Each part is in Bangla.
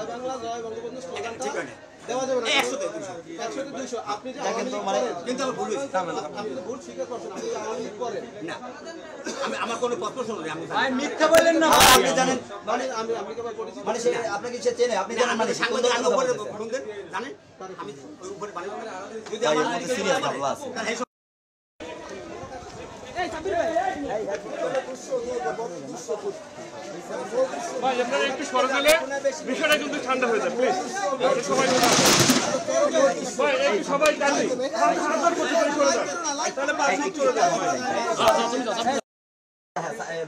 জয় বাংলা জয় বঙ্গবন্ধু স্লোগানটা দেওয়া যাবে না 100 তে 200 আপনি যে কিন্তু মানে কিন্তু আমি ভুল হইছে আপনি ভুল স্বীকার করছেন আপনি আওয়ামী লীগ করেন না আমি আমার কোনো প্রশ্ন শুনুন আমি ভাই মিথ্যা বলেন না আপনি জানেন মানে আমি কেবল বলেছি মানে সে আপনাকে সে চেনে আপনি জানেন মানে সাংবাদিক আগে উপরে শুনতেন জানেন আমি ওই উপরে বাড়ি যদি আমার সিরিয়াস ভালো আছে এই সাবির ভাই ভাই আপনারা একটু সরে গেলে বিষয়টা কিন্তু ঠান্ডা হয়ে যায় প্লিজ সবাই ভাই একটু সবাই টানি তাহলে 5 মিনিট চলে যাবে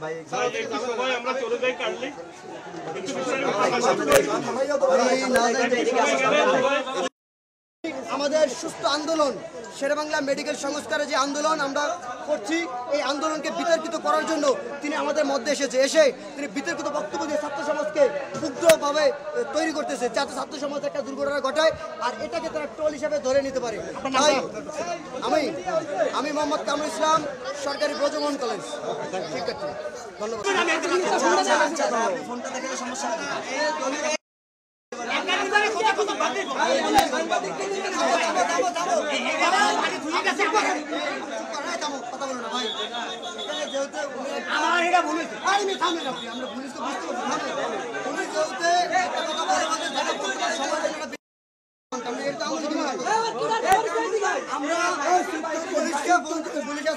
ভাই একটু সবাই আমরা চলে যাই কাটলি একটু বিষয়টা আমাদের সুস্থ আন্দোলন শেরেবাংলা মেডিকেল সংস্কারে যে আন্দোলন আমরা করছি এই আন্দোলনকে বিতর্কিত করার জন্য তিনি আমাদের মধ্যে এসে তিনি বিতর্কিত বক্তব্য দিয়ে ছাত্র সমাজকে উগ্রভাবে তৈরি করতেছে যাতে ছাত্র সমাজ একটা দুর্ঘটনা ঘটায় আর এটাকে তারা টোল হিসাবে ধরে নিতে পারে তাই আমি মোহাম্মদ কামরুল ইসলাম সরকারি ব্রজমোহন কলেজ শিক্ষার্থী ধন্যবাদ আমার এটা ভুল হয়েছে আমরা পুলিশ তো বুঝতে পারছি পুলিশ বলতে আমরা পুলিশকে পুলিশ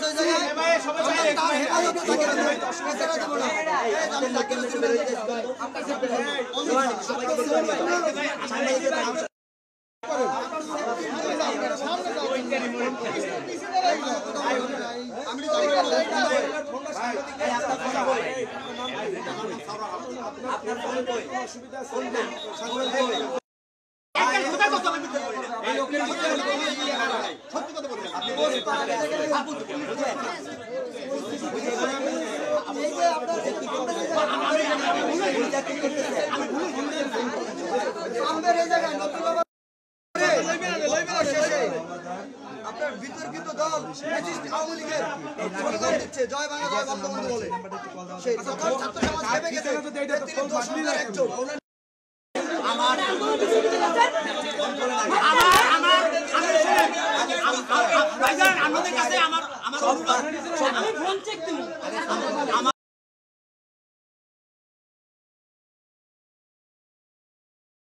আপনার বিতর্কিত দল আওয়ামী লীগের স্লোগান দিচ্ছে জয় বাংলা জয় বঙ্গবন্ধু বলে সেই ছাত্র সমাজ ভেবে গেছে একজন